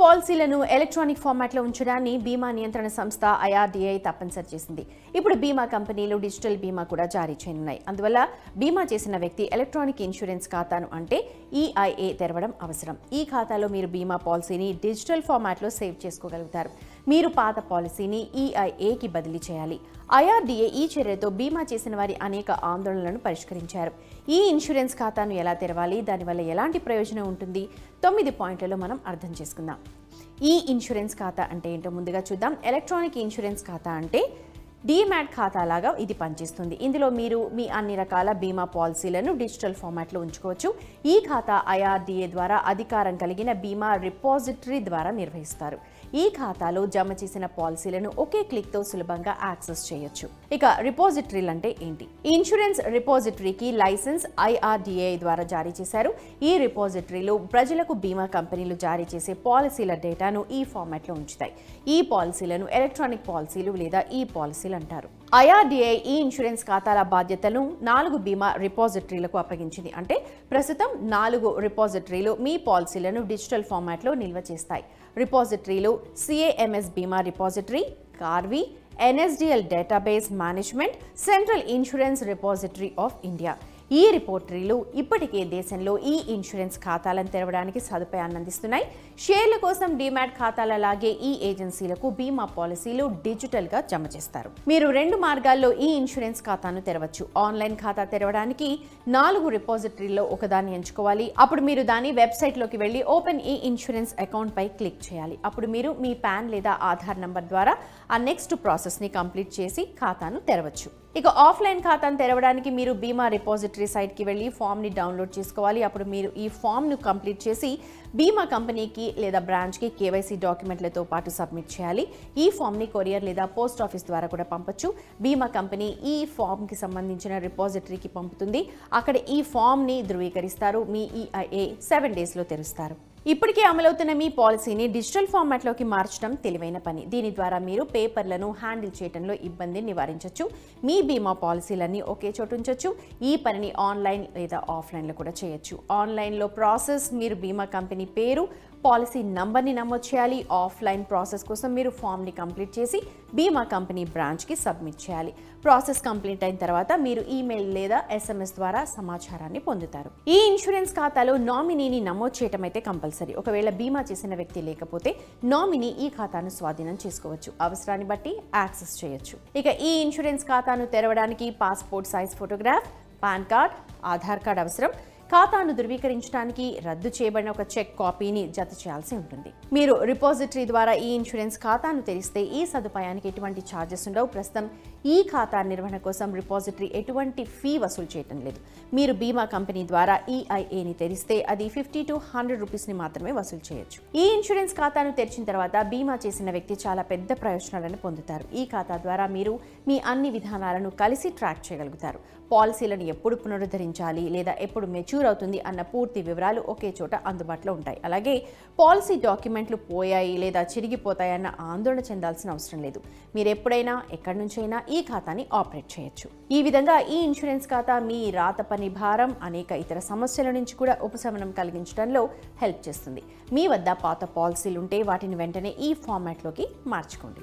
పాలసీలను ఎలక్ట్రానిక్ ఫార్మాట్లో ఉంచడాన్ని బీమా నియంత్రణ సంస్థ IRDAI తప్పనిసరి చేసింది. ఇప్పుడు బీమా కంపెనీలు డిజిటల్ బీమా కూడా జారీ చేయనున్నాయి. అందువల్ల బీమా చేసిన వ్యక్తి ఎలక్ట్రానిక్ ఇన్సూరెన్స్ ఖాతాను అంటే EIA తెరవడం అవసరం. ఈ ఖాతాలో మీరు బీమా పాలసీని డిజిటల్ ఫార్మాట్లో సేవ్ చేసుకోగలుగుతారు. మీరు పాత పాలసీని EIAకి బదిలీ చేయాలి. IRDAI ఈ చర్యతో బీమా చేసిన వారి అనేక ఆందోళనలను పరిష్కరించారు. ఈ ఇన్సూరెన్స్ ఖాతాను ఎలా తెరవాలి, దానివల్ల ఎలాంటి ప్రయోజనం ఉంటుంది, 9 పాయింట్లలో మనం అర్థం చేసుకుందాం. ఈ ఇన్సూరెన్స్ ఖాతా అంటే ఏంటో ముందుగా చూద్దాం. ఎలక్ట్రానిక్ ఇన్సూరెన్స్ ఖాతా అంటే డీమ్యాట్ ఖాతా లాగా ఇది పనిచేస్తుంది. ఇందులో మీరు మీ అన్ని రకాల బీమా పాలసీలను డిజిటల్ ఫార్మాట్లో ఉంచుకోవచ్చు. ఈ ఖాతా IRDAI ద్వారా అధికారం కలిగిన బీమా రిపాజిటరీ ద్వారా నిర్వహిస్తారు. ఈ ఖాతాలో జమ చేసిన పాలసీలను ఒకే క్లిక్తో సులభంగా యాక్సెస్ చేయొచ్చు. ఇక రిపాజిటరీలు అంటే ఏంటి? ఇన్సూరెన్స్ రిపాజిటరీకి లైసెన్స్ IRDAI ద్వారా జారీ చేశారు. ఈ రిపాజిటరీలు ప్రజలకు బీమా కంపెనీలు జారీ చేసే పాలసీల డేటాను ఈ ఫార్మాట్లో ఉంచుతాయి. ఈ పాలసీలను ఎలక్ట్రానిక్ పాలసీలు లేదా ఈ పాలసీలు అంటారు. IRDAI ఈ ఇన్సూరెన్స్ ఖాతాల బాధ్యతలను 4 బీమా రిపాజిటరీలకు అప్పగించింది. అంటే ప్రస్తుతం 4 రిపాజిటరీలు మీ పాలసీలను డిజిటల్ ఫార్మాట్లో నిల్వ చేస్తాయి. రిపాజిటరీలు CAMS బీమా repository, Karvy, NSDL database management, central insurance repository of India. ఈ రిపోర్టరీలు ఇప్పటికే దేశంలో ఈ ఇన్సూరెన్స్ ఖాతాలను తెరవడానికి సదుపాయాన్ని అందిస్తున్నాయి. షేర్ల కోసం డీమ్యాట్ ఖాతాలలాగే ఈ ఏజెన్సీలకు బీమా పాలసీలు డిజిటల్గా జమ చేస్తారు. మీరు 2 మార్గాల్లో ఈ ఇన్సూరెన్స్ ఖాతాను తెరవచ్చు. ఆన్లైన్ ఖాతా తెరవడానికి 4 రిపాజిటరీల్లో ఒకదాన్ని ఎంచుకోవాలి. అప్పుడు మీరు దాని వెబ్సైట్లోకి వెళ్ళి ఓపెన్ ఈ ఇన్సూరెన్స్ అకౌంట్ పై క్లిక్ చేయాలి. అప్పుడు మీరు మీ పాన్ లేదా ఆధార్ నంబర్ ద్వారా ఆ నెక్స్ట్ ప్రాసెస్ని కంప్లీట్ చేసి ఖాతాను తెరవచ్చు. ఇక ఆఫ్లైన్ ఖాతాను తెరవడానికి మీరు బీమా రిపాజిటరీ సైట్కి వెళ్ళి ఫామ్ని డౌన్లోడ్ చేసుకోవాలి. అప్పుడు మీరు ఈ ఫామ్ను కంప్లీట్ చేసి బీమా కంపెనీకి లేదా బ్రాంచ్కి KYC డాక్యుమెంట్లతో పాటు సబ్మిట్ చేయాలి. ఈ ఫామ్ని కొరియర్ లేదా పోస్ట్ ఆఫీస్ ద్వారా కూడా పంపొచ్చు. బీమా కంపెనీ ఈ ఫామ్కి సంబంధించిన రిపాజిటరీకి పంపుతుంది. అక్కడ ఈ ఫామ్ని ధృవీకరిస్తారు. మీ EIA 7 డేస్లో తెరుస్తారు. ఇప్పటికే అమలవుతున్న మీ పాలసీని డిజిటల్ ఫార్మాట్లోకి మార్చడం తెలివైన పని. దీని ద్వారా మీరు పేపర్లను హ్యాండిల్ చేయడంలో ఇబ్బందిని నివారించవచ్చు. మీ బీమా పాలసీలన్నీ ఒకే చోటు ఉంచవచ్చు. ఈ పనిని ఆన్లైన్ లేదా ఆఫ్లైన్లో కూడా చేయొచ్చు. ఆన్లైన్లో ప్రాసెస్ మీరు బీమా కంపెనీ పేరు, పాలసీ నంబర్ని నమోదు చేయాలి. ఆఫ్లైన్ ప్రాసెస్ కోసం మీరు ఫామ్ని కంప్లీట్ చేసి బీమా కంపెనీ బ్రాంచ్కి సబ్మిట్ చేయాలి. ప్రాసెస్ కంప్లీట్ అయిన తర్వాత మీరు ఈమెయిల్ లేదా SMS ద్వారా సమాచారాన్ని పొందుతారు. ఈ ఇన్సూరెన్స్ ఖాతాలో నామినీని నమోదు చేయటం అయితే కంపల్సరీ. ఒకవేళ బీమా చేసిన వ్యక్తి లేకపోతే నామినీ ఈ ఖాతాను స్వాధీనం చేసుకోవచ్చు. అవసరాన్ని బట్టి యాక్సెస్ చేయొచ్చు. ఇక ఈ ఇన్సూరెన్స్ ఖాతాను తెరవడానికి passport size photograph, pan card, Aadhaar card అవసరం. ఖాతాను ధృవీకరించడానికి రద్దు చేయబడిన ఒక చెక్ కాపీని జత చేయాల్సి ఉంటుంది. మీరు రిపాజిటరీ ద్వారా ఈ ఇన్సూరెన్స్ ఖాతాను తెరిస్తే ఈ సదుపాయానికి ఎటువంటి ఛార్జెస్ ఉండవు. ప్రస్తుతం ఈ ఖాతా నిర్వహణ కోసం రిపాజిటరీ ఎటువంటి ఫీ వసూలు చేయటం లేదు. మీరు బీమా కంపెనీ ద్వారా EIAని తెరిస్తే అది 50 to 100 రూపీస్ని మాత్రమే వసూలు చేయొచ్చు. ఈ ఇన్సూరెన్స్ ఖాతాను తెరిచిన తర్వాత బీమా చేసిన వ్యక్తి చాలా పెద్ద ప్రయోజనాలను పొందుతారు. ఈ ఖాతా ద్వారా మీరు మీ అన్ని విధానాలను కలిసి ట్రాక్ చేయగలుగుతారు. పాలసీలను ఎప్పుడు పునరుద్ధరించాలి లేదా ఎప్పుడు మెచ్యూర్ అవుతుంది అన్న పూర్తి వివరాలు ఒకే చోట అందుబాటులో ఉంటాయి. అలాగే పాలసీ డాక్యుమెంట్లు పోయాయి లేదా చిరిగిపోతాయన్న ఆందోళన చెందాల్సిన అవసరం లేదు. మీరు ఎప్పుడైనా ఎక్కడి నుంచైనా ఈ ఖాతాని ఆపరేట్ చేయొచ్చు. ఈ విధంగా ఈ ఇన్సూరెన్స్ ఖాతా మీ రాత పని భారం, అనేక ఇతర సమస్యల నుంచి కూడా ఉపశమనం కలిగించడంలో హెల్ప్ చేస్తుంది. మీ వద్ద పాత పాలసీలు ఉంటే వాటిని వెంటనే ఈ ఫార్మాట్లోకి మార్చుకోండి.